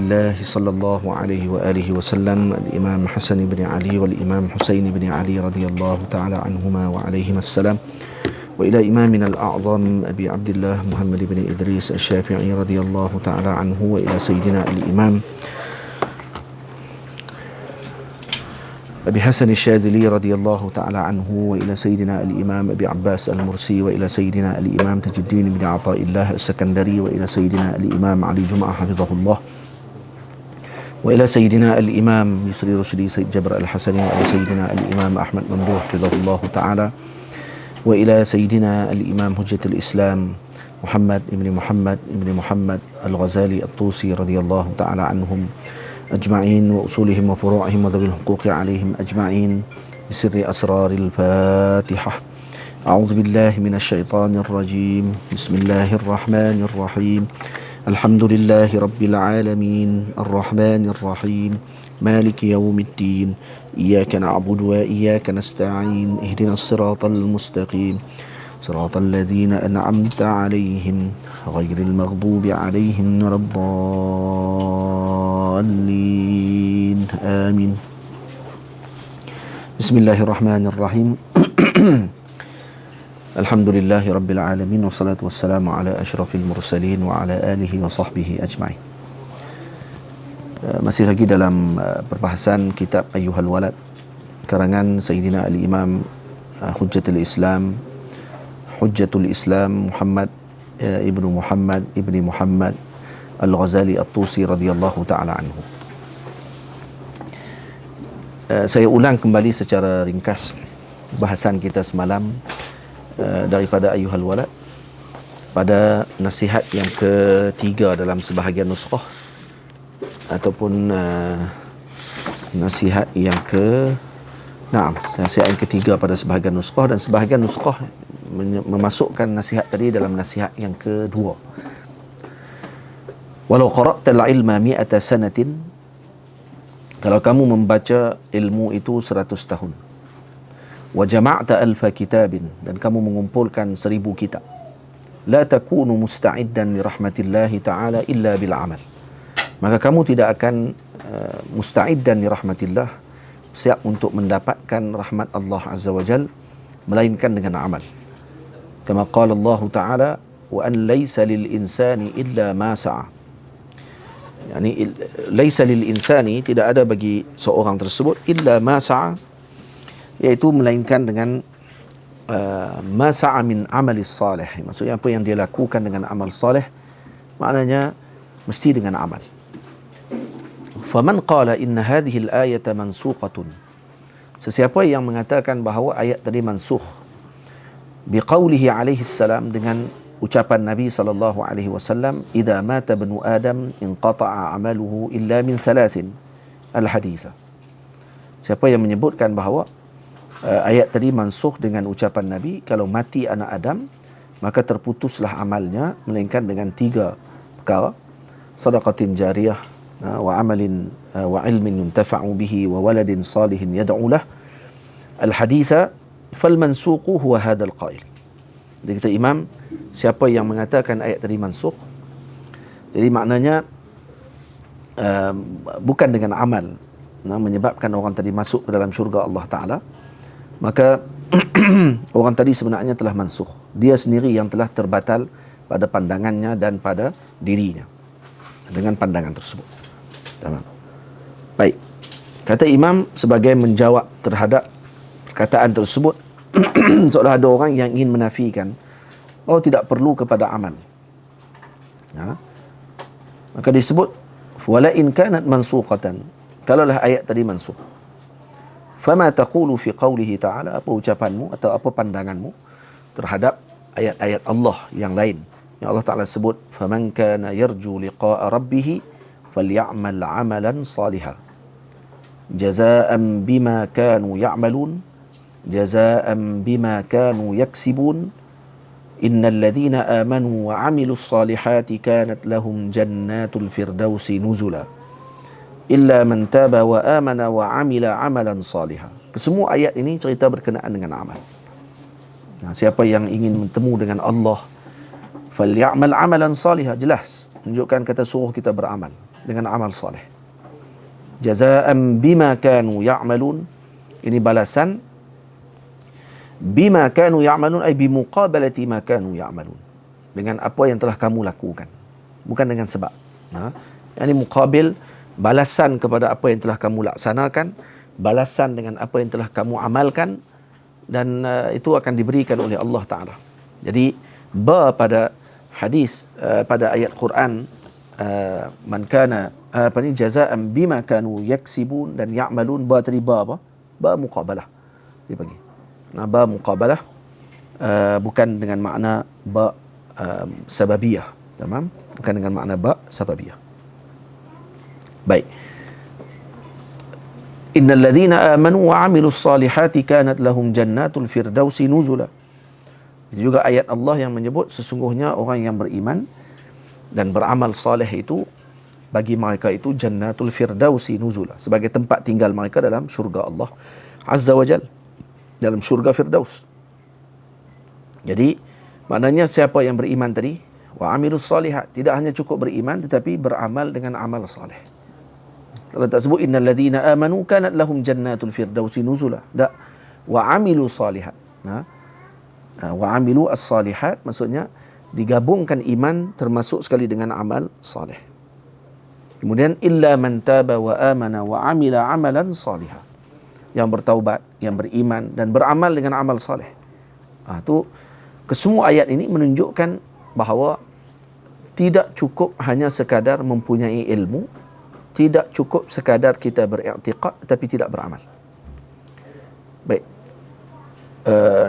الله صلى الله عليه وآله وسلم الإمام حسن بن علي والإمام حسين بن علي رضي الله تعالى عنهما وعليهما السلام، وإلى إمامنا الأعظم أبي عبد الله محمد بن إدريس الشافعي رضي الله تعالى عنه، وإلى سيدنا الإمام أبي حسن الشاذلي رضي الله تعالى عنه، وإلى سيدنا الإمام أبي عباس المرسي، وإلى سيدنا الإمام تاج الدين بن عطاء الله السكندري، وإلى سيدنا الإمام علي جمعة حفظه الله، وإلى سيدنا الإمام يسري رشدي سيد جبر الحسني، وإلى سيدنا الإمام أحمد ممدوح حفظه الله تعالى، وإلى سيدنا الإمام حجة الإسلام محمد ابن محمد الغزالي الطوسي رضي الله تعالى عنهم أجمعين، وأصولهم وفروعهم وذوي الحقوق عليهم أجمعين، بسر أسرار الفاتحة. أعوذ بالله من الشيطان الرجيم. بسم الله الرحمن الرحيم. الحمد لله رب العالمين الرحمن الرحيم مالك يوم الدين، إياك نعبد وإياك نستعين، اهدنا الصراط المستقيم صراط الذين أنعمت عليهم غير المغضوب عليهم ولا الضالين آمين. بسم الله الرحمن الرحيم. الحمد لله رب العالمين، والصلاة والسلام على أشرف المرسلين وعلى آله وصحبه أجمعين. Masih lagi dalam perbahasan kitab Ayyuhal Walad karangan Sayyidina Al-Imam Hujjatul Islam Muhammad ibni Muhammad Al-Ghazali At-Tusi radhiyallahu ta'ala anhu. Saya ulang kembali secara ringkas bahasan kita semalam daripada Ayyuhal Walad pada nasihat yang ketiga dalam sebahagian nuskhah, ataupun nasihat yang ketiga pada sebahagian nuskhah, dan sebahagian nuskhah memasukkan nasihat tadi dalam nasihat yang kedua. Walau qara'ta al-ilma mi'ata sanatin, kalau kamu membaca ilmu itu 100 tahun, wa jama'ta alfa kitabin, dan kamu mengumpulkan 1000 kitab, la takunu musta'iddan li rahmatillahi ta'ala illa bil amal, maka kamu tidak akan musta'iddan li rahmatillah, siap untuk mendapatkan rahmat Allah Azza wa Jal, melainkan dengan amal. Kama qala Allah Ta'ala, wa an laysa lil insani illa ma sa'a. Yani laysa lil insani, tidak ada bagi seorang tersebut illa ma sa'a, iaitu melainkan dengan ma sa'a min amalis salih. Maksudnya apa yang dia lakukan dengan amal salih, maknanya mesti dengan amal. Faman qala inna hadhihi al-ayata mansuqatun, sesiapa yang mengatakan bahawa ayat tadi mansukh biqaulihi alaihi salam, dengan ucapan Nabi sallallahu alaihi wasallam, idza mata ibnu adam inqata'a amaluhu illa min thalathin al-haditha. Siapa yang menyebutkan bahawa ayat tadi mansukh dengan ucapan Nabi, kalau mati anak Adam maka terputuslah amalnya melainkan dengan 3 perkara: sadaqatin jariyah, wa amalin wa ilmin yuntafa'u bihi, wa waladin salihin yad'u lah, al-haditha fal mansuqu huwa hadzal qail. Jadi kata Imam, siapa yang mengatakan ayat tadi mansukh, jadi maknanya bukan dengan amal menyebabkan orang tadi masuk ke dalam syurga Allah Ta'ala, maka orang tadi sebenarnya telah mansukh, dia sendiri yang telah terbatal pada pandangannya dan pada dirinya dengan pandangan tersebut. Tamam. Baik. Kata Imam sebagai menjawab terhadap perkataan tersebut, seolah ada orang yang ingin menafikan, oh tidak perlu kepada amal. Maka disebut wala in kanat mansuqatan, kalaulah ayat tadi mansukh, fama taqulu fi qawlihi ta'ala, apa ucapanmu atau apa pandanganmu terhadap ayat-ayat Allah yang lain yang Allah Ta'ala sebut, faman kana yarju liqa'a rabbih falyamal 'amalan salihan jazaa'an bima kanu ya'malun jazaa'an bima kanu yaksibun innal ladzina amanu wa 'amilus salihati kanat lahum jannatul firdausi nuzula illa man taba wa amana wa 'amila 'amalan salihan. Kesemua ayat ini cerita berkenaan dengan amal. Siapa yang ingin bertemu dengan Allah, falyamal 'amalan salihan, jelas menunjukkan kata suruh kita beramal. dengan amal soleh. Jazaa'an bima kanu ya'malun. Ini balasan bima kanu ya'malun ay bimuqabalati ma kanu ya'malun. Dengan apa yang telah kamu lakukan. Bukan dengan sebab. Ini muqabil, balasan kepada apa yang telah kamu laksanakan, balasan dengan apa yang telah kamu amalkan, dan itu akan diberikan oleh Allah Ta'ala. Jadi pada hadis, pada ayat Quran, man kana jazaan bima kanu yaksibun dan ya'malun, tadi apa? Muqabalah dibagi. Muqabalah bukan dengan makna sababiyah, tamam? Bukan dengan makna sababiyah. Baik. Innal ladzina amanu wa 'amilus salihati kanat lahum jannatul firdausi nuzula. Itu juga ayat Allah yang menyebut sesungguhnya orang yang beriman dan beramal saleh itu, bagi mereka itu jannatul firdausi nuzula, sebagai tempat tinggal mereka dalam syurga Allah Azza wa Jal, dalam syurga Firdaus. Jadi maknanya siapa yang beriman tadi, wa amilus salihat, tidak hanya cukup beriman tetapi beramal dengan amal saleh. Kalau tak sebut innal ladzina amanu kanat lahum jannatul firdausi nuzula, tak, wa amilu salihat. Wa amilu as-salihat maksudnya digabungkan iman termasuk sekali dengan amal saleh. Kemudian illa man taba wa amana wa amila amalan salihah, yang bertaubat, yang beriman dan beramal dengan amal saleh. Itu kesemua ayat ini menunjukkan bahawa tidak cukup hanya sekadar mempunyai ilmu, tidak cukup sekadar kita beriktikad tapi tidak beramal. Baik.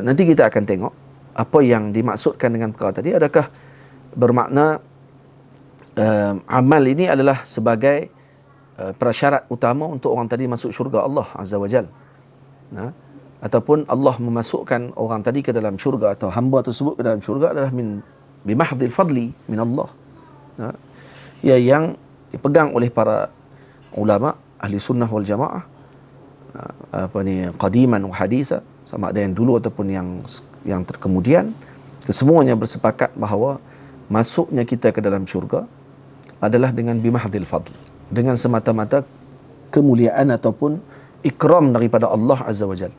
Nanti kita akan tengok apa yang dimaksudkan dengan perkara tadi. Adakah bermakna amal ini adalah sebagai prasyarat utama untuk orang tadi masuk syurga Allah Azza wa Jal, ataupun Allah memasukkan orang tadi ke dalam syurga atau hamba tersebut ke dalam syurga adalah bimahdil fadli min Allah, yang dipegang oleh para ulama ahli sunnah wal jamaah, qadiman wa haditha, sama ada yang dulu ataupun yang terkemudian, kesemuanya bersepakat bahawa masuknya kita ke dalam syurga adalah dengan bimahdil fadl, dengan semata-mata kemuliaan ataupun ikram daripada Allah Azza wa Jal,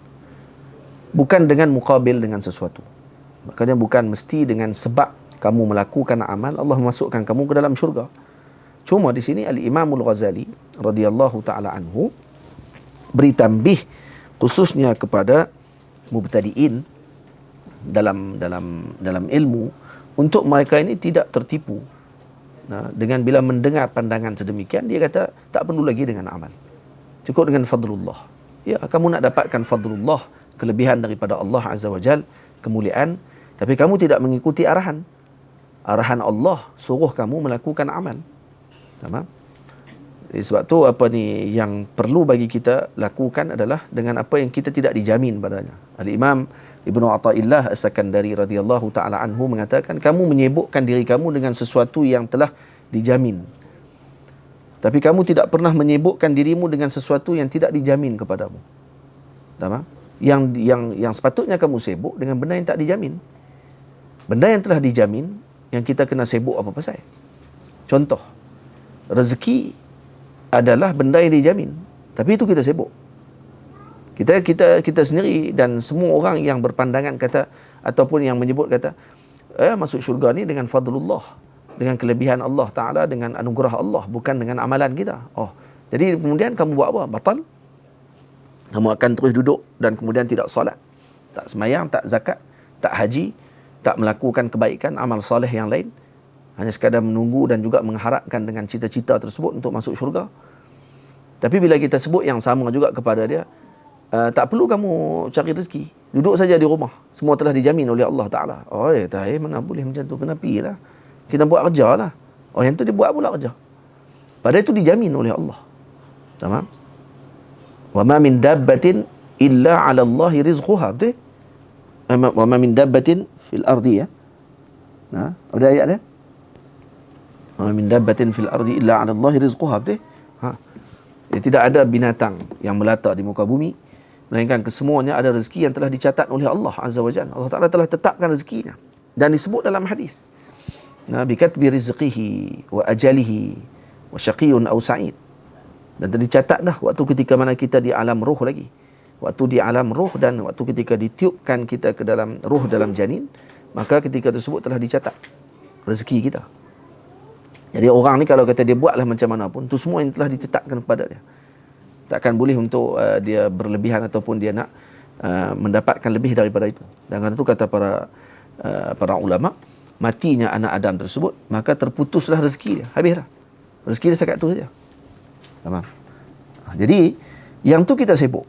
bukan dengan muqabil dengan sesuatu. Makanya bukan mesti dengan sebab kamu melakukan amal Allah memasukkan kamu ke dalam syurga. Cuma di sini Al-Imam Al-Ghazali radhiyallahu taala anhu beri tambih khususnya kepada mubtadi'in dalam ilmu, untuk mereka ini tidak tertipu dengan bila mendengar pandangan sedemikian. Dia kata tak perlu lagi dengan amal, cukup dengan fadlullah. Ya, kamu nak dapatkan fadlullah, kelebihan daripada Allah Azza wa Jal, kemuliaan, tapi kamu tidak mengikuti arahan Allah, suruh kamu melakukan amal. Tamam? Sebab tu yang perlu bagi kita lakukan adalah dengan apa yang kita tidak dijamin padanya. Al-Imam Ibnu Athaillah As-Sakandari radhiyallahu taala anhu mengatakan, kamu menyibukkan diri kamu dengan sesuatu yang telah dijamin, tapi kamu tidak pernah menyibukkan dirimu dengan sesuatu yang tidak dijamin kepadamu. Tamam? Yang sepatutnya kamu sibuk dengan benda yang tak dijamin. Benda yang telah dijamin, yang kita kena sibuk apa pasal? Contoh, rezeki adalah benda yang dijamin, tapi itu kita sibuk. Kita sendiri dan semua orang yang berpandangan kata ataupun yang menyebut kata masuk syurga ni dengan fadlullah, dengan kelebihan Allah Ta'ala, dengan anugerah Allah, bukan dengan amalan kita. Jadi kemudian kamu buat apa? Batal. Kamu akan terus duduk dan kemudian tidak solat, tak semayang, tak zakat, tak haji, tak melakukan kebaikan, amal soleh yang lain, hanya sekadar menunggu dan juga mengharapkan dengan cita-cita tersebut untuk masuk syurga. Tapi bila kita sebut yang sama juga kepada dia, tak perlu kamu cari rezeki, duduk saja di rumah, semua telah dijamin oleh Allah Ta'ala. Mana boleh macam tu, kena pergi lah, kita buat kerja lah. Yang tu dia buat pula kerja, padahal itu dijamin oleh Allah. Tamam? Wa ma min dabbatin illa 'ala Allahi rizquha. Betul? Wa ma min dabbatin fil ardi, ya. Ada ayat dia? Wa min dabbatin fil ardi illa 'ala Allahi rizquha. Betul? Tidak ada binatang yang melata di muka bumi melainkan kesemuanya ada rezeki yang telah dicatat oleh Allah Azza wa Jalla. Allah Ta'ala telah tetapkan rezekinya, dan disebut dalam hadis, bi katbi rizqihi wa ajalihi, wa syaqiyyun aw sa'id. Dan dicatat dah waktu ketika mana kita di alam roh lagi. Waktu di alam roh dan waktu ketika ditiupkan kita ke dalam roh dalam janin, maka ketika tersebut telah dicatat rezeki kita. Jadi orang ni kalau kata dia buatlah macam mana pun, tu semua yang telah ditetapkan kepada dia. Takkan boleh untuk dia berlebihan ataupun dia nak mendapatkan lebih daripada itu. Dan kerana itu kata para ulama, matinya anak Adam tersebut, maka terputuslah rezeki dia, habislah. Rezeki dia sekat tu saja. Faham? Jadi yang tu kita sibuk.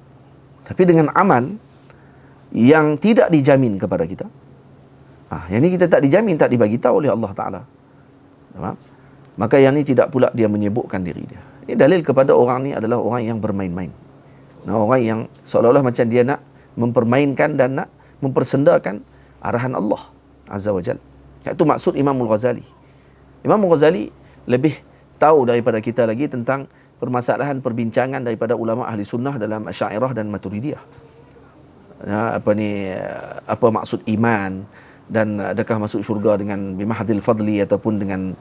Tapi dengan amal yang tidak dijamin kepada kita, yang ni kita tak dijamin, tak dibagi tahu oleh Allah Ta'ala. Faham? Maka yang ni tidak pula dia menyibukkan diri dia. Ini dalil kepada orang ni adalah orang yang bermain-main. Orang yang seolah-olah macam dia nak mempermainkan dan nak mempersendakan arahan Allah Azza wa Jal. Itu maksud Imam Al-Ghazali. Imam Al-Ghazali lebih tahu daripada kita lagi tentang permasalahan perbincangan daripada ulama ahli sunnah dalam Asy'ariyah dan Maturidiyah. Apa maksud iman, dan adakah masuk syurga dengan bimahdil fadli ataupun dengan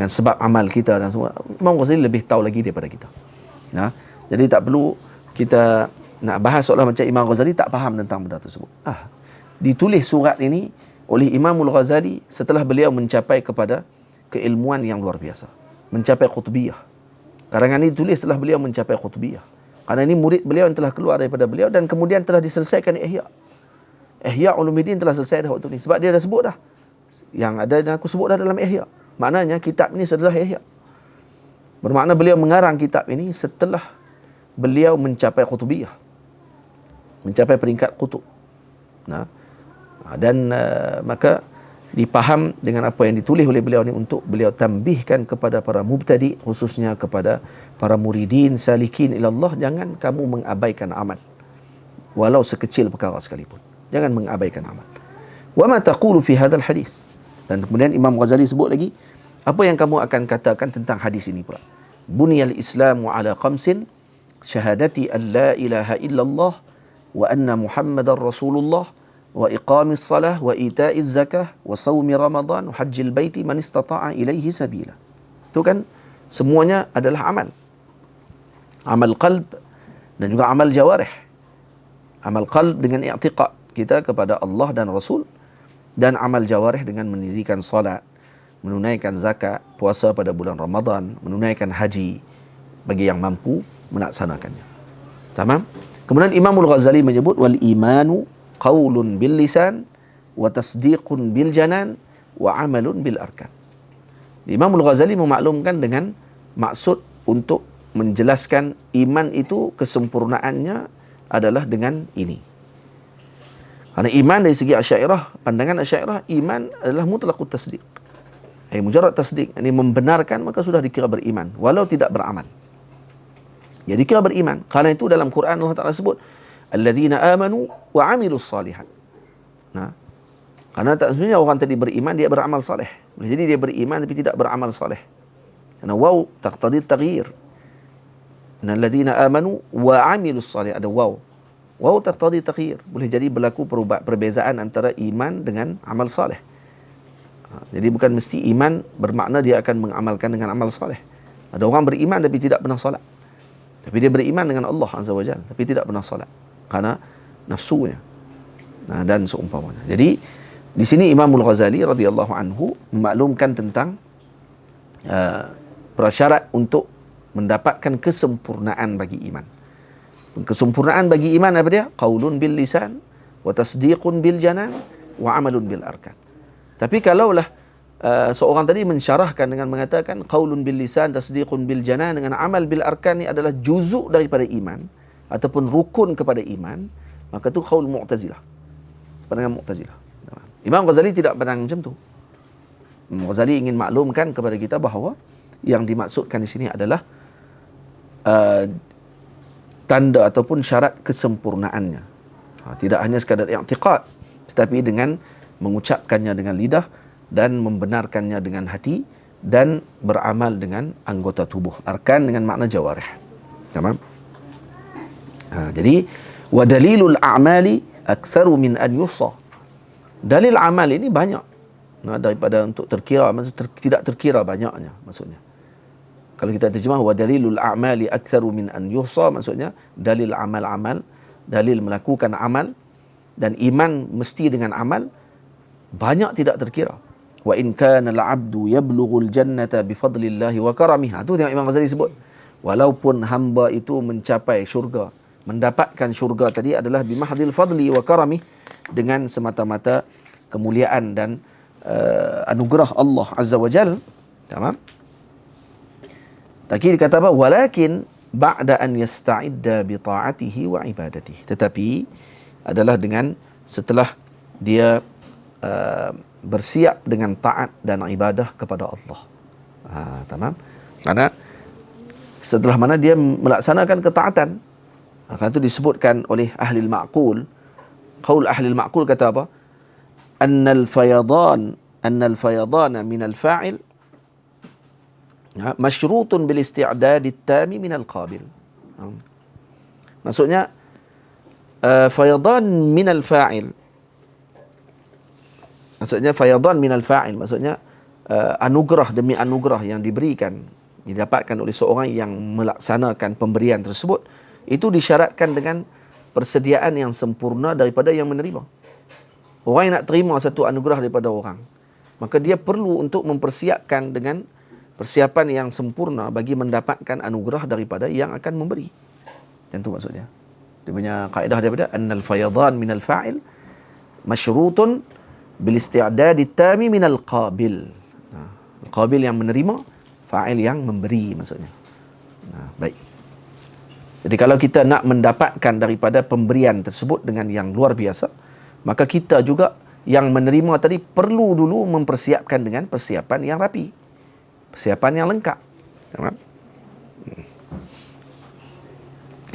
sebab amal kita dan semua. Imam Ghazali lebih tahu lagi daripada kita. Jadi tak perlu kita nak bahas seolah macam Imam Ghazali tak faham tentang benda tersebut. Ditulis surat ini oleh Imam Al-Ghazali setelah beliau mencapai kepada keilmuan yang luar biasa, mencapai qutbiyah. Karangan ini ditulis setelah beliau mencapai qutbiyah. Karena ini murid beliau yang telah keluar daripada beliau dan kemudian telah diselesaikan Ihya Ulumuddin telah selesai dah waktu ni. Sebab dia dah sebut dah. Yang ada dan aku sebut dah dalam Ihya. Maknanya kitab ini setelah Ihya. Bermakna beliau mengarang kitab ini setelah beliau mencapai qutbiyah. Mencapai peringkat qutub. Maka dipaham dengan apa yang ditulis oleh beliau ni untuk beliau tambihkan kepada para mubtadi, khususnya kepada para muridin salikin ilallah, jangan kamu mengabaikan amal. Walau sekecil perkara sekalipun. Jangan mengabaikan amal. Wa ma taqulu fi hadzal hadis. Dan kemudian Imam Ghazali sebut lagi, apa yang kamu akan katakan tentang hadis ini pula? Buniyal Islamu ala khamsin, syahadati an la ilaha illallah wa anna Muhammadar Rasulullah wa iqamis salah wa ita'iz zakah wa sawmi Ramadan wa hajjil baiti man istata'a ilaihi sabila. Itu kan semuanya adalah amal. Amal qalb dan juga amal jawarih. Amal qalb dengan i'tiqad kita kepada Allah dan Rasul, dan amal jawarih dengan mendirikan salat, menunaikan zakat, puasa pada bulan Ramadan, menunaikan haji bagi yang mampu melaksanakannya. Tamam? Kemudian Imam Al-Ghazali menyebut wal imanu qaulun bil lisan wa tasdiqun bil janan wa amalun bil arkan. Imam Al-Ghazali memaklumkan dengan maksud untuk menjelaskan iman itu kesempurnaannya adalah dengan ini. Karena iman dari segi Asy'ariyah, pandangan Asy'ariyah, iman adalah mutlaqut tasdiq. Mujarrad tasdiq, ini membenarkan maka sudah dikira beriman walau tidak beramal. Ya, dikira beriman. Karena itu dalam Quran Allah Ta'ala sebut alladzina amanu wa amilus salihat. Karena tak sebenarnya orang tadi beriman dia beramal soleh. Boleh jadi dia beriman tapi tidak beramal soleh. Karena waw taqtadi taghyir. Alladzina amanu wa amilus salihat, ada waw. Waw taqtadi taghyir. Boleh jadi berlaku perbezaan antara iman dengan amal soleh. Jadi bukan mesti iman bermakna dia akan mengamalkan dengan amal soleh. Ada orang beriman tapi tidak pernah solat. Tapi dia beriman dengan Allah Azza wa Jalla tapi tidak pernah solat karena nafsunya. Dan seumpamanya. Jadi di sini Imam Al-Ghazali radhiyallahu anhu memaklumkan tentang prasyarat untuk mendapatkan kesempurnaan bagi iman. Kesempurnaan bagi iman apa dia? Qaulun bil lisan wa tasdiqun bil janan wa amalun bil arkan. Tapi kalaulah seorang tadi mensyarahkan dengan mengatakan qaulun bil lisan, tasdiqun bil janan dengan amal bil arkan ni adalah juzuk daripada iman ataupun rukun kepada iman, maka itu qaul Mu'tazilah. Pandangan Mu'tazilah. Imam Ghazali tidak pandang macam tu. Imam Ghazali ingin maklumkan kepada kita bahawa yang dimaksudkan di sini adalah tanda ataupun syarat kesempurnaannya. Tidak hanya sekadar i'tiqad, tetapi dengan mengucapkannya dengan lidah dan membenarkannya dengan hati dan beramal dengan anggota tubuh. Arkan dengan makna jawarih. Tamam? Jadi wa dalilul a'mali aktsaru min an yusa. Dalil amal ini banyak daripada untuk terkira, maksud tidak terkira banyaknya maksudnya. Kalau kita terjemah wa dalilul a'mali aktsaru min an yuhsa, maksudnya dalil amal-amal, dalil melakukan amal dan iman mesti dengan amal banyak tidak terkira. Wa in kana al-'abdu yablughul jannata bi fadlillahi wa karamiha. Tu tengok Imam Ghazali sebut. Walaupun hamba itu mencapai syurga, mendapatkan syurga tadi adalah bi mahdil fadli wa karamih, dengan semata-mata kemuliaan dan anugerah Allah Azza wa Jal. Tamam? Tapi dikata apa? Walakin ba'da an yasta'idda bi ta'atihi wa ibadatihi. Tetapi adalah dengan setelah dia bersiap dengan taat dan ibadah kepada Allah. Tamam? Karena setelah mana dia melaksanakan ketaatan, maka itu disebutkan oleh ahli al-ma'qul. Qaul ahli al-ma'qul kata apa? Annal fayadana min al-fa'il masyrutun bil isti'dad at-tami min al-qabil. Maksudnya fayadan min al-fa'il, maksudnya fayadan min al-fa'il, maksudnya anugerah demi anugerah yang diberikan, didapatkan oleh seorang yang melaksanakan pemberian tersebut, itu disyaratkan dengan persediaan yang sempurna daripada yang menerima. Orang yang nak terima satu anugerah daripada orang, maka dia perlu untuk mempersiapkan dengan persiapan yang sempurna bagi mendapatkan anugerah daripada yang akan memberi. Macam tu maksudnya. Dia punya kaedah daripada annal fayadan minal fa'il masyrutun bil isti'dad at-tami minal qabil. Qabil yang menerima, fa'il yang memberi maksudnya. Baik. Jadi kalau kita nak mendapatkan daripada pemberian tersebut dengan yang luar biasa, maka kita juga yang menerima tadi perlu dulu mempersiapkan dengan persiapan yang rapi, persiapan yang lengkap.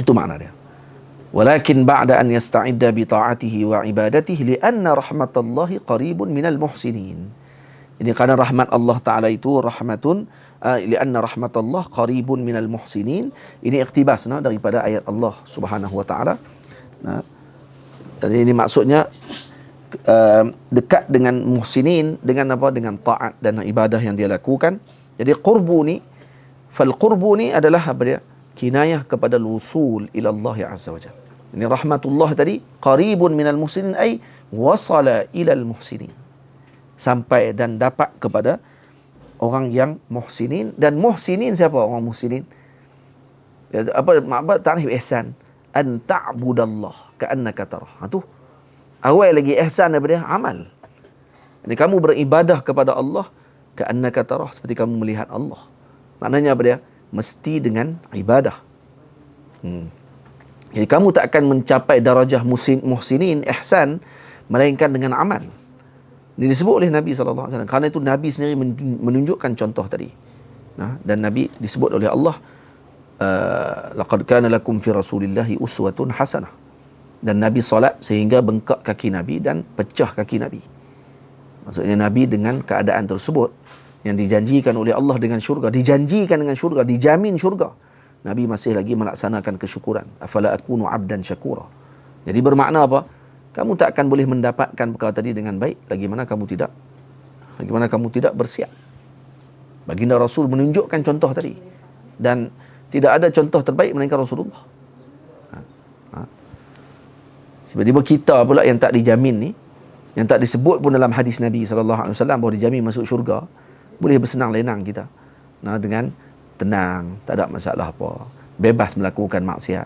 Itu makna dia. Walakin ba'da an yasta'idda bi ta'atihi wa ibadatihi li'anna rahmatallahi qaribun minal muhsinin. Ini kerana rahmat Allah Ta'ala itu rahmatun, li'anna rahmatallah qaribun minal muhsinin. Ini iktibas daripada ayat Allah Subhanahu wa Ta'ala. Jadi ini maksudnya dekat dengan muhsinin dengan apa? Dengan taat dan ibadah yang dia lakukan. Jadi qurbu ni, fal qurbu ni adalah apa dia? Kinayah kepada al-wusul ila Allah Azza wa Jalla. Ini rahmatullah tadi qaribun minal muhsinin, ay wasala ila al-muhsinin, sampai dan dapat kepada orang yang muhsinin. Dan muhsinin siapa orang muhsinin? Apa maksud ta'rif ihsan? An ta'budallah ka'annaka tarah. Tu awal lagi ihsan daripada amal. Ini kamu beribadah kepada Allah ka'annaka tarah, seperti kamu melihat Allah. Maknanya apa dia? Mesti dengan ibadah. Jadi kamu tak akan mencapai darajah muhsinin, ihsan, melainkan dengan amal. Ini disebut oleh Nabi SAW. Kerana itu Nabi sendiri menunjukkan contoh tadi. Dan Nabi disebut oleh Allah, laqad kana lakum fi rasulillahi uswatun hasanah. Dan Nabi solat sehingga bengkak kaki Nabi dan pecah kaki Nabi. Maksudnya Nabi dengan keadaan tersebut yang dijanjikan oleh Allah dengan syurga, dijanjikan dengan syurga, dijamin syurga, Nabi masih lagi melaksanakan kesyukuran. Afala akunu abdan syakura. Jadi bermakna apa? Kamu tak akan boleh mendapatkan perkara tadi dengan baik lagi mana kamu tidak bersiap. Baginda Rasul menunjukkan contoh tadi, dan tidak ada contoh terbaik melainkan Rasulullah. Tiba-tiba kita pula yang tak dijamin ni, yang tak disebut pun dalam hadis Nabi SAW bahawa dijamin masuk syurga, boleh bersenang lenang kita dengan tenang, tak ada masalah apa, bebas melakukan maksiat,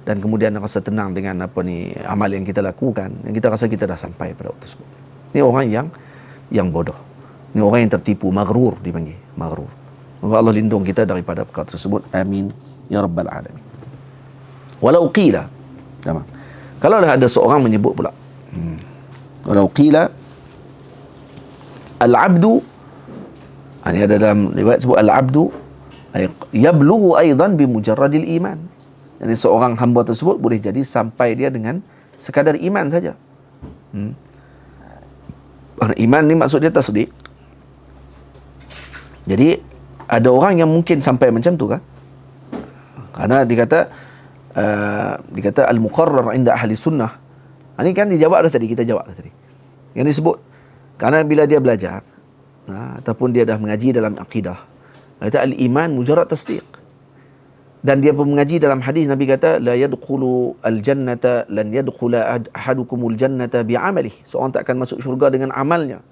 dan kemudian rasa tenang dengan amal yang kita lakukan, yang kita rasa kita dah sampai pada waktu tersebut. Ini orang yang bodoh. Ini orang yang tertipu, maghrur dipanggil, maghrur. Moga Allah lindung kita daripada perkara tersebut. Amin ya rabbal alamin. Walau qila, sama. Kalau ada seorang menyebut pula, walau qila al-abdu, ini ada dalam riwayat sebut al-abdu yablughu aidan bi mujarradil iman. Jadi seorang hamba tersebut boleh jadi sampai dia dengan sekadar iman saja. Iman ni maksud dia tasdik. Jadi ada orang yang mungkin sampai macam tu kan? Karena dikata al-muqarrar inda ahli sunnah. Ini kan dijawab dah tadi, kita jawab dah tadi. Yang disebut Karena bila dia belajar, ataupun dia dah mengaji dalam akidah, kata al-iman mujarrad tasdiq. Dan dia pun mengaji dalam hadis, Nabi kata la yadkhulu al-jannata lan yadkhula ahadukumul jannata bi'amalihi. Seorang tak akan masuk syurga dengan amalnya.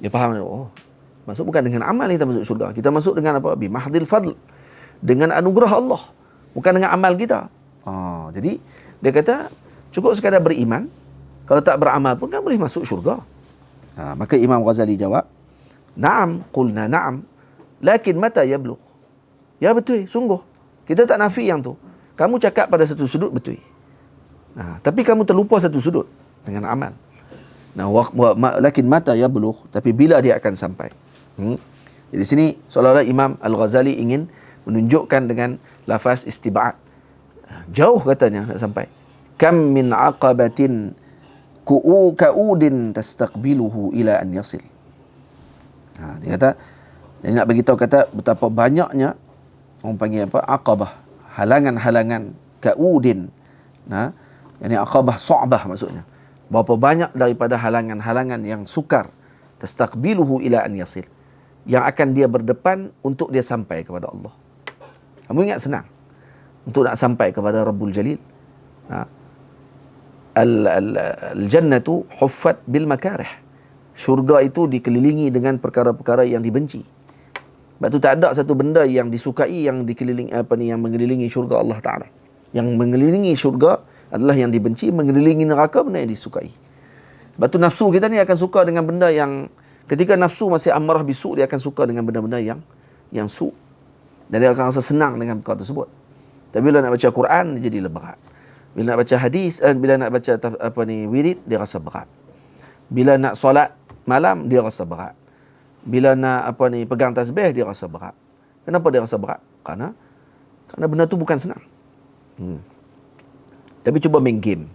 Dia faham, masuk bukan dengan amal kita masuk syurga. Kita masuk dengan apa? Bi mahdil fadl. Dengan anugerah Allah, bukan dengan amal kita. Jadi dia kata cukup sekadar beriman, kalau tak beramal pun kan boleh masuk syurga. Maka Imam Ghazali jawab, "Na'am, qulna na'am, lakin mata yablugh." Ya betul, sungguh. Kita tak nafi yang tu. Kamu cakap pada satu sudut betul. Tapi kamu terlupa satu sudut dengan amal. Lakin mata yablugh, tapi bila dia akan sampai. Jadi sini seolah-olah Imam Al-Ghazali ingin menunjukkan dengan lafaz istiba'at. Jauh katanya nak sampai. Kam min aqabatin ka'udin tastaqbiluhu ila an yasil. Dia kata, dia nak beritahu kata betapa banyaknya orang panggil apa? Aqabah, halangan-halangan, ka'udin. Ini aqabah su'bah maksudnya. Berapa banyak daripada halangan-halangan yang sukar, tastaqbiluhu ila an yasil, yang akan dia berdepan untuk dia sampai kepada Allah. Kamu ingat senang untuk nak sampai kepada Rabbul Jalil. Al-jannatu huffat bil makarih. Syurga itu dikelilingi dengan perkara-perkara yang dibenci. Sebab tu tak ada satu benda yang disukai yang dikelilingi yang mengelilingi syurga Allah Taala. Yang mengelilingi syurga adalah yang dibenci, mengelilingi neraka benda yang disukai. Sebab tu nafsu kita ni akan suka dengan benda yang, ketika nafsu masih amarah bisu, dia akan suka dengan benda-benda yang su. Dan dia akan rasa senang dengan perkara tersebut. Tapi bila nak baca Quran, dia jadi berat. Bila nak baca hadis, bila nak baca wirid, dia rasa berat. Bila nak solat malam, dia rasa berat. Bila nak pegang tasbih, dia rasa berat. Kenapa dia rasa berat? Karena benda tu bukan senang. Tapi cuba main game,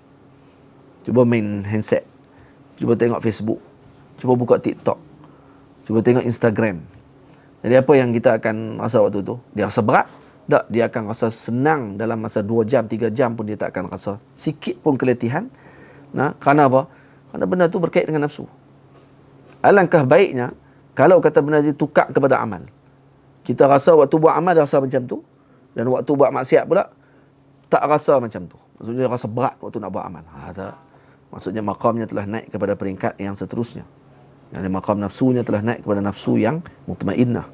cuba main handset, cuba tengok Facebook, cuba buka TikTok, cuba tengok Instagram. Jadi apa yang kita akan rasa waktu tu? Dia rasa berat? Tak, dia akan rasa senang dalam masa 2 jam, 3 jam pun dia tak akan rasa sikit pun keletihan. Kerana apa? Kerana benda tu berkait dengan nafsu. Alangkah baiknya kalau kata benda dia tukar kepada amal. Kita rasa waktu buat amal rasa macam tu, dan waktu buat maksiat pula tak rasa macam tu. Maksudnya rasa berat waktu nak buat amal. Maksudnya maqamnya telah naik kepada peringkat yang seterusnya. Yani maqam nafsunya telah naik kepada nafsu yang mutmainnah.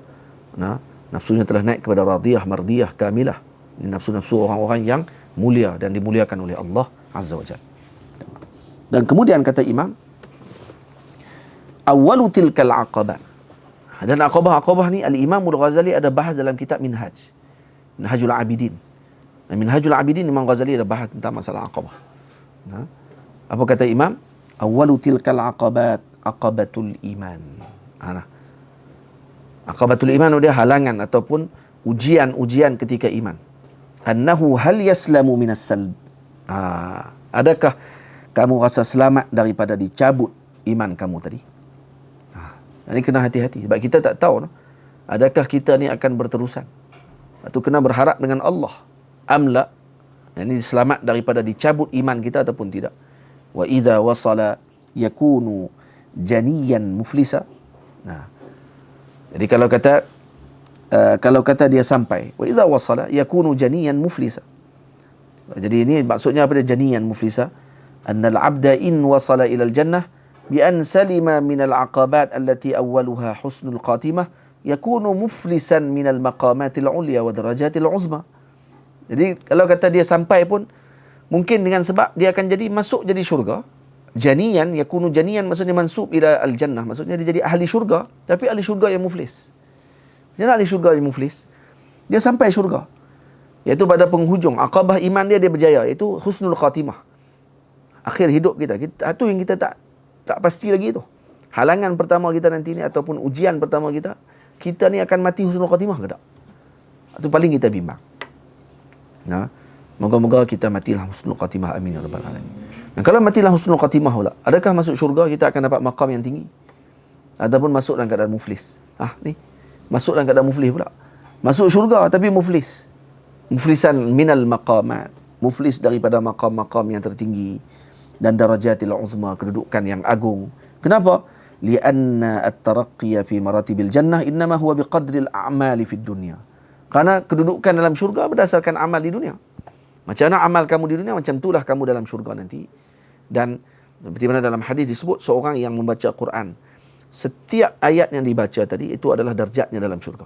Nafsunya telah naik kepada radiyah, mardiyah, kamilah. Ini nafsu-nafsu orang-orang yang mulia dan dimuliakan oleh Allah Azza wa Jalla. Dan kemudian kata Imam, awwalu tilkal aqabah. Dan aqabah ni Al-Imam Al-Ghazali ada bahas dalam kitab Minhajul Abidin. Minhajul Abidin Imam Ghazali ada bahas tentang masalah aqabah. Apa kata Imam? Awwalu tilkal aqabat aqabatul iman. Aqabatul iman dia halangan ataupun ujian-ujian ketika iman. Annahu hal yaslamu minas salb. Adakah kamu rasa selamat daripada dicabut iman kamu tadi? Ini kena hati-hati sebab kita tak tahu adakah kita ni akan berterusan atau kena berharap dengan Allah amla, ini selamat daripada dicabut iman kita ataupun tidak. Wa idza wasala yakunu janiyan muflisa. Jadi kalau kata dia sampai, wa idza wasala yakunu janiyan muflisa. Jadi ini maksudnya apa dia janiyan muflisa? Annal abda in wasala ila al-jannah bi an salima min al-aqabat allati awwaluha husnul khatimah yakunu muflisan min al-maqamatil ulya wa darajatil uzma. Jadi kalau kata dia sampai pun mungkin dengan sebab dia akan masuk syurga. Janiyan, yakunu janiyan maksudnya mansub ila al-jannah. Maksudnya dia jadi ahli syurga, tapi ahli syurga yang muflis. Dia ahli syurga yang muflis. Dia sampai syurga. Iaitu pada penghujung aqabah iman dia berjaya, iaitu husnul khatimah. Akhir hidup kita. Itu yang kita tak pasti lagi tu. Halangan pertama kita nanti ni ataupun ujian pertama kita ni akan mati husnul khatimah ke tak? Itu paling kita bimbang. Moga-moga kita matilah husnul khatimah, amin ya rabbal alamin. Dan kalau matilah husnul khatimah pula, adakah masuk syurga kita akan dapat maqam yang tinggi ataupun masuk dalam keadaan muflis? Masuk dalam keadaan muflis pula. Masuk syurga tapi muflis. Muflisan minal maqamat, muflis daripada maqam-maqam yang tertinggi dan darajatil uzma, kedudukan yang agung, Kenapa? Lianna at-taraqqiya fi maratibil jannah innama huwa biqadril a'mali fid dunya. Karena kedudukan dalam syurga berdasarkan amal di dunia. Macam mana amal kamu di dunia, macam itulah kamu dalam syurga nanti. Dan seperti mana dalam hadis disebut, seorang yang membaca Quran, setiap ayat yang dibaca tadi itu adalah darjatnya dalam syurga.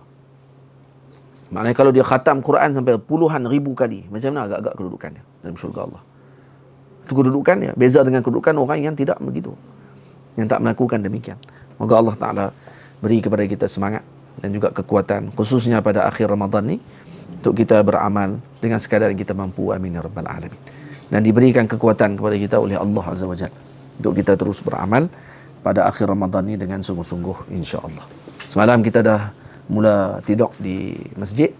Maknanya kalau dia khatam Quran sampai puluhan ribu kali, macam mana agak-agak kedudukannya dalam syurga Allah. Itu kedudukannya. Beza dengan kedudukan orang yang tidak begitu, yang tak melakukan demikian. Moga Allah Ta'ala beri kepada kita semangat dan juga kekuatan, khususnya pada akhir Ramadan ni, untuk kita beramal dengan sekadar yang kita mampu. Amin ya Rabbal Alamin. Dan diberikan kekuatan kepada kita oleh Allah Azza wa Jalla untuk kita terus beramal pada akhir Ramadan ni dengan sungguh-sungguh, insya-Allah. Semalam kita dah mula tidur di masjid.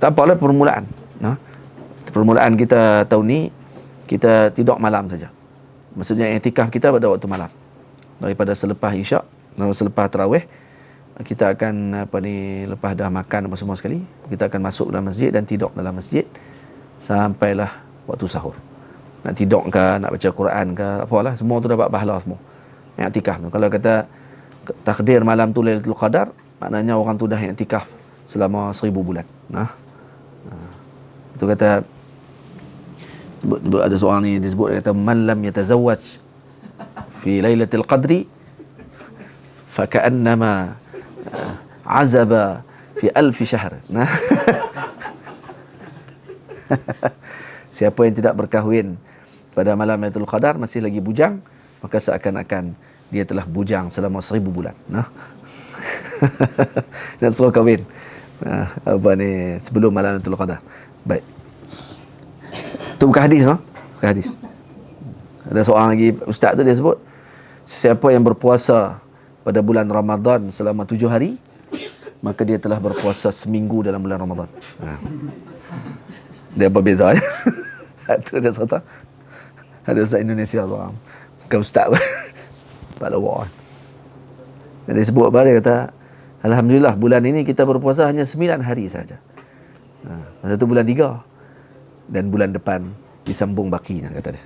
Tak apalah permulaan. Permulaan kita tahun ni kita tidur malam saja. Maksudnya i'tikaf kita pada waktu malam. Daripada selepas Isyak, selepas tarawih, kita akan lepas dah makan apa semua sekali, kita akan masuk dalam masjid dan tidur dalam masjid sampailah waktu sahur. Nak tidur ke, nak baca Quran ke, apalah, semua tu dapat pahala semua. I'tikaf tu. Kalau kata takdir malam tu Lailatul Qadar, maknanya orang tu dah i'tikaf selama 1000 bulan. Itu kata, ada seorang ni disebut, kata man lam yatazawwaj fi Lailatul Qadri fa ka'annama azaba fi 1000 syahr. Siapa yang tidak berkahwin pada malam Lailatul Qadar masih lagi bujang, maka seakan-akan dia telah bujang selama 1000 bulan. Dan suruh kahwin sebelum malam Lailatul Qadar. Baik. Itu bukan hadis, bukan hadis. Ada seorang lagi ustaz tu dia sebut, siapa yang berpuasa pada bulan Ramadan selama 7 hari, maka dia telah berpuasa seminggu dalam bulan Ramadan. Dia apa beza? Itu ada satu. Ada ustaz Indonesia tu, bukan ustaz. Tak lawa. Dan dia sebut apa, dia kata, alhamdulillah bulan ini kita berpuasa hanya 9 hari saja. Masa tu bulan 3. Dan bulan depan disambung bakinya, kata dia.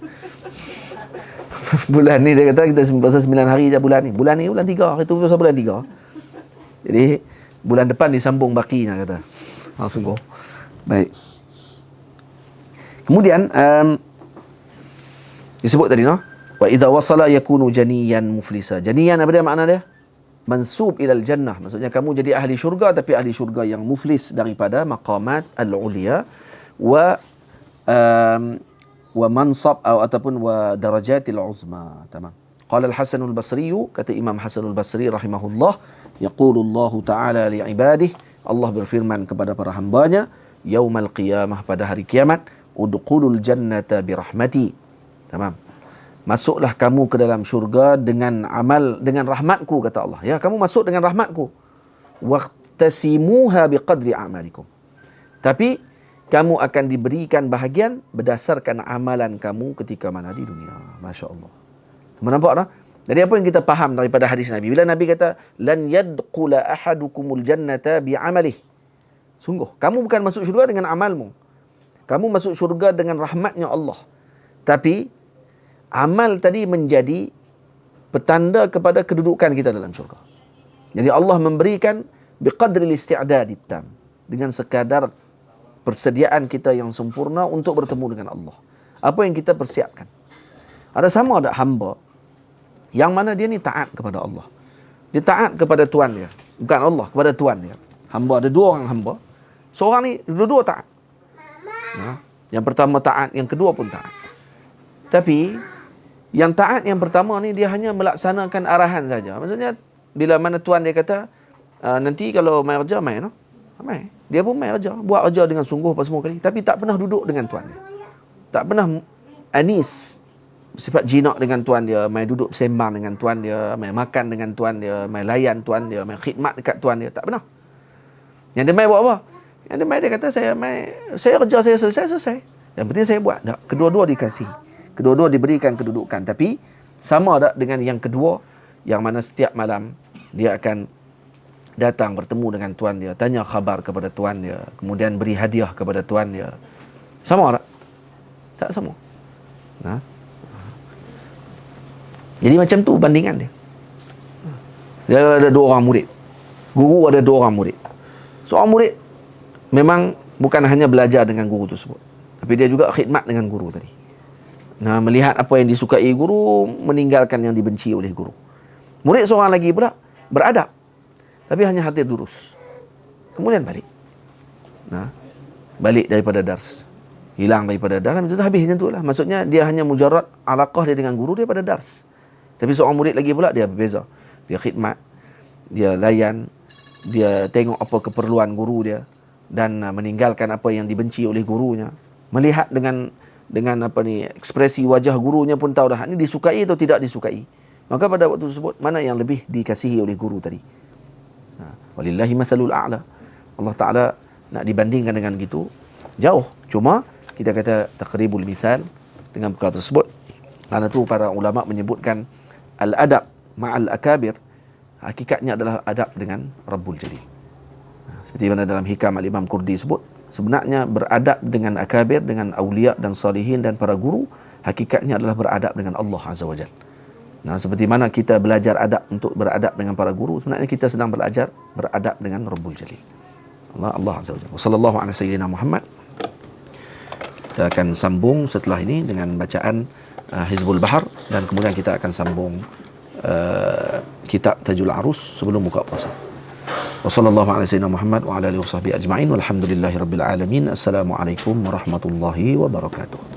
Bulan ni dia kata kita puasa 9 hari je bulan ni. Bulan ni bulan 3, itu puasa bulan 3. Jadi bulan depan disambung bakinya, kata. Sungguh. Baik. Kemudian disebut tadi, wa idza wasala yakunu janiyan muflisa. Janiyan apa dia makna dia? Mansub ilal jannah. Maksudnya kamu jadi ahli syurga, tapi ahli syurga yang muflis daripada maqamat al-ulia wa mansab ataupun wa darajatil uzma. Tamam. Qala al-Hasan al-Basri, kata Imam Hasan al-Basri rahimahullah, yaqulu Allah Ta'ala li ibadihi, Allah berfirman kepada para hambanya, yaumal qiyamah, pada hari kiamat, udkhulul jannata birahmati. Tamam. Masuklah kamu ke dalam syurga dengan amal, dengan rahmatku, kata Allah. Ya, kamu masuk dengan rahmatku. Waqtasimuha biqadri a'malikum. Tapi kamu akan diberikan bahagian berdasarkan amalan kamu ketika mana di dunia. Masya Allah. Nampak tak? Jadi apa yang kita faham daripada hadis Nabi? Bila Nabi kata, lan yadkhula ahadukumul jannata bi'amalih. Sungguh, kamu bukan masuk syurga dengan amalmu. Kamu masuk syurga dengan rahmatnya Allah. Tapi amal tadi menjadi petanda kepada kedudukan kita dalam syurga. Jadi Allah memberikan biqadril isti'dadit tam, dengan sekadar persediaan kita yang sempurna untuk bertemu dengan Allah. Apa yang kita persiapkan. Ada sama ada hamba yang mana dia ni taat kepada Allah. Dia taat kepada Tuhan dia. Bukan Allah, kepada Tuhan dia. Hamba, ada 2 orang hamba. Seorang ni dua-dua taat. Yang pertama taat, yang kedua pun taat. Tapi yang taat yang pertama ni dia hanya melaksanakan arahan saja. Maksudnya bila mana Tuhan dia kata, nanti kalau mai kerja mai, mai. Dia pun mai kerja, buat kerja dengan sungguh apa semua kali, tapi tak pernah duduk dengan Tuan dia. Tak pernah anis, sifat jinak dengan Tuan dia, mai duduk sembang dengan Tuan dia, mai makan dengan Tuan dia, mai layan Tuan dia, mai khidmat dekat Tuan dia, tak pernah. Yang dia mai buat apa? Yang dia mai dia kata, saya kerja saya selesai. Yang penting saya buat. Tak, kedua-dua dikasih. Kedua-dua diberikan kedudukan, tapi sama tak dengan yang kedua, yang mana setiap malam dia akan datang bertemu dengan tuan dia, tanya khabar kepada tuan dia, kemudian beri hadiah kepada tuan dia. Sama tak? Tak sama. Jadi macam tu bandingan dia. Dia ada 2 orang murid. Guru ada 2 orang murid. Seorang murid memang bukan hanya belajar dengan guru tersebut, tapi dia juga khidmat dengan guru tadi. Nah, melihat apa yang disukai guru, meninggalkan yang dibenci oleh guru. Murid seorang lagi pula beradab, tapi hanya hadir durus. Kemudian balik. Nah, balik daripada dars. Hilang daripada dars, macam tu habis macam tu lah. Maksudnya dia hanya mujarrad alaqah dia dengan guru dia pada dars. Tapi seorang murid lagi pula dia berbeza. Dia khidmat, dia layan, dia tengok apa keperluan guru dia dan meninggalkan apa yang dibenci oleh gurunya. Melihat dengan apa ni, ekspresi wajah gurunya pun tahu dah ini disukai atau tidak disukai. Maka pada waktu tersebut mana yang lebih dikasihi oleh guru tadi. Walillahi masalul a'la. Allah Ta'ala nak dibandingkan dengan gitu jauh. Cuma kita kata taqribul misal dengan perkara tersebut. Kerana tu para ulama menyebutkan al-adab ma'al akabir, hakikatnya adalah adab dengan Rabbul Jalil. Seperti mana dalam hikam Al-Imam Qurdi sebut, sebenarnya beradab dengan akabir, dengan awliya dan salihin dan para guru, hakikatnya adalah beradab dengan Allah Azza wa Jalla. Nah, seperti mana kita belajar adab untuk beradab dengan para guru, sebenarnya kita sedang belajar beradab dengan Rabbul Jalil. Allah Azza wa Jalla. Wassallallahu ala sayyidina Muhammad. Kita akan sambung setelah ini dengan bacaan Hizbul Bahar, dan kemudian kita akan sambung kitab Tajul Arus sebelum buka puasa. Wassallallahu ala sayyidina Muhammad wa ala alihi wasahbihi ajma'in walhamdulillahi rabbil alamin. Assalamualaikum warahmatullahi wabarakatuh.